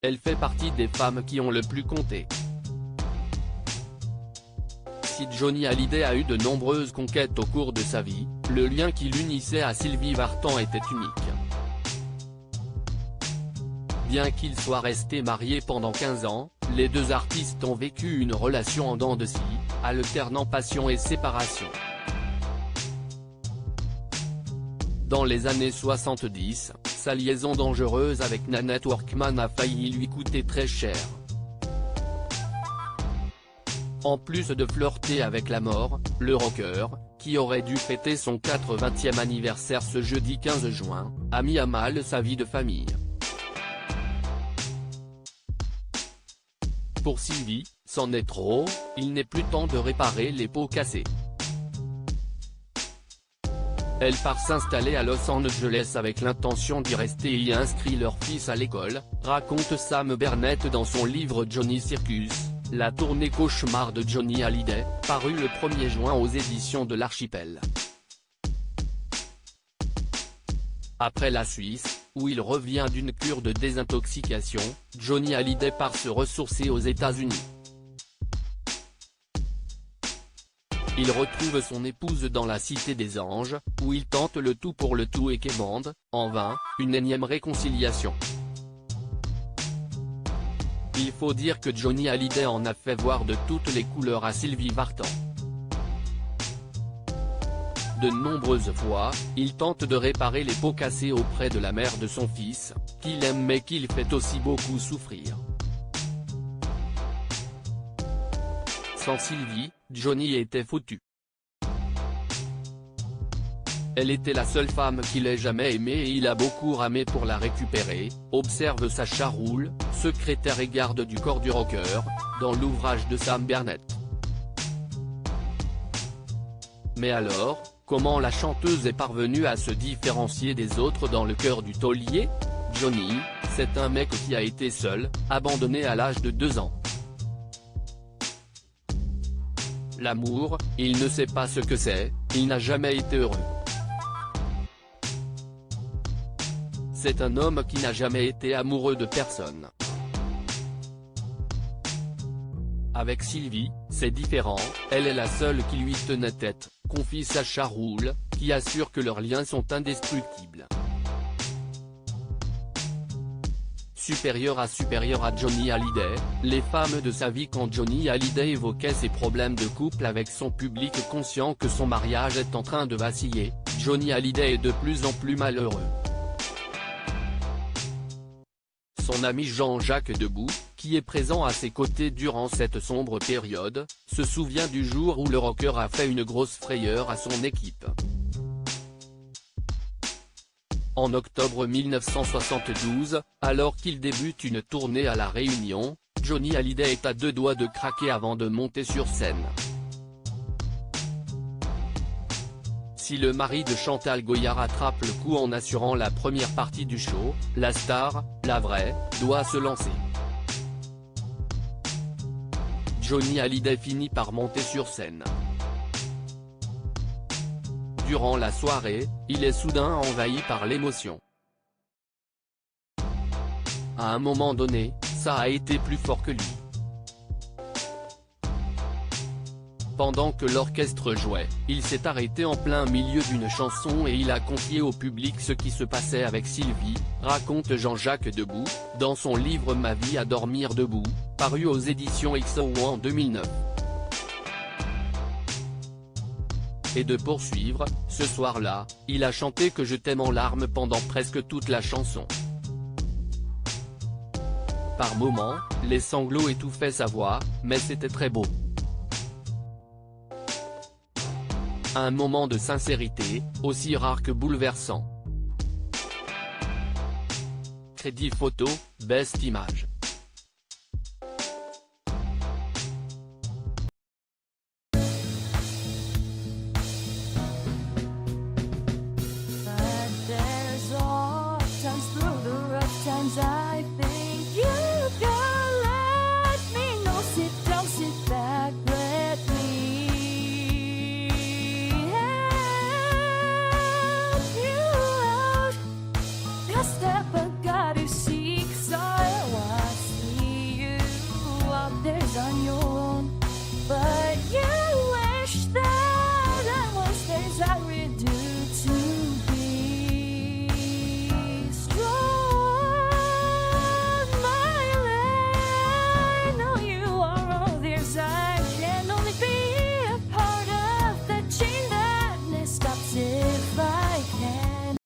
elle fait partie des femmes qui ont le plus compté. Si Johnny Hallyday a eu de nombreuses conquêtes au cours de sa vie, le lien qui l'unissait à Sylvie Vartan était unique. Bien qu'ils soient restés mariés pendant 15 ans, les deux artistes ont vécu une relation en dents de scie, alternant passion et séparation. Dans les années 70, sa liaison dangereuse avec Nanette Workman a failli lui coûter très cher. En plus de flirter avec la mort, le rocker, qui aurait dû fêter son 80e anniversaire ce jeudi 15 juin, a mis à mal sa vie de famille. Pour Sylvie, c'en est trop, il n'est plus temps de réparer les pots cassés. Elle part s'installer à Los Angeles avec l'intention d'y rester et y inscrit leur fils à l'école, raconte Sam Bernett dans son livre Johnny Circus, la tournée cauchemar de Johnny Hallyday, paru le 1er juin aux éditions de l'Archipel. Après la Suisse, où il revient d'une cure de désintoxication, Johnny Hallyday part se ressourcer aux États-Unis. Il retrouve son épouse dans la Cité des Anges, où il tente le tout pour le tout et quémande, en vain, une énième réconciliation. Il faut dire que Johnny Hallyday en a fait voir de toutes les couleurs à Sylvie Vartan. De nombreuses fois, il tente de réparer les pots cassés auprès de la mère de son fils, qu'il aime mais qu'il fait aussi beaucoup souffrir. Sans Sylvie, Johnny était foutu. Elle était la seule femme qu'il ait jamais aimée et il a beaucoup ramé pour la récupérer, observe Sacha Roule, secrétaire et garde du corps du rocker, dans l'ouvrage de Sam Bernett. Mais alors, comment la chanteuse est parvenue à se différencier des autres dans le cœur du taulier? Johnny, c'est un mec qui a été seul, abandonné à l'âge de 2 ans. L'amour, il ne sait pas ce que c'est, il n'a jamais été heureux. C'est un homme qui n'a jamais été amoureux de personne. Avec Sylvie, c'est différent, elle est la seule qui lui tenait tête, confie Sacha Roule, qui assure que leurs liens sont indestructibles. Supérieur à Johnny Hallyday, les femmes de sa vie. Quand Johnny Hallyday évoquait ses problèmes de couple avec son public conscient que son mariage est en train de vaciller, Johnny Hallyday est de plus en plus malheureux. Son ami Jean-Jacques Debout, qui est présent à ses côtés durant cette sombre période, se souvient du jour où le rocker a fait une grosse frayeur à son équipe. En octobre 1972, alors qu'il débute une tournée à La Réunion, Johnny Hallyday est à 2 doigts de craquer avant de monter sur scène. Si le mari de Chantal Goya rattrape le coup en assurant la première partie du show, la star, la vraie, doit se lancer. Johnny Hallyday finit par monter sur scène. Durant la soirée, il est soudain envahi par l'émotion. À un moment donné, ça a été plus fort que lui. Pendant que l'orchestre jouait, il s'est arrêté en plein milieu d'une chanson et il a confié au public ce qui se passait avec Sylvie, raconte Jean-Jacques Debout, dans son livre Ma vie à dormir debout, paru aux éditions XO en 2009. Et de poursuivre, ce soir-là, il a chanté que je t'aime en larmes pendant presque toute la chanson. Par moments, les sanglots étouffaient sa voix, mais c'était très beau. Un moment de sincérité, aussi rare que bouleversant. Crédit photo, Best Image.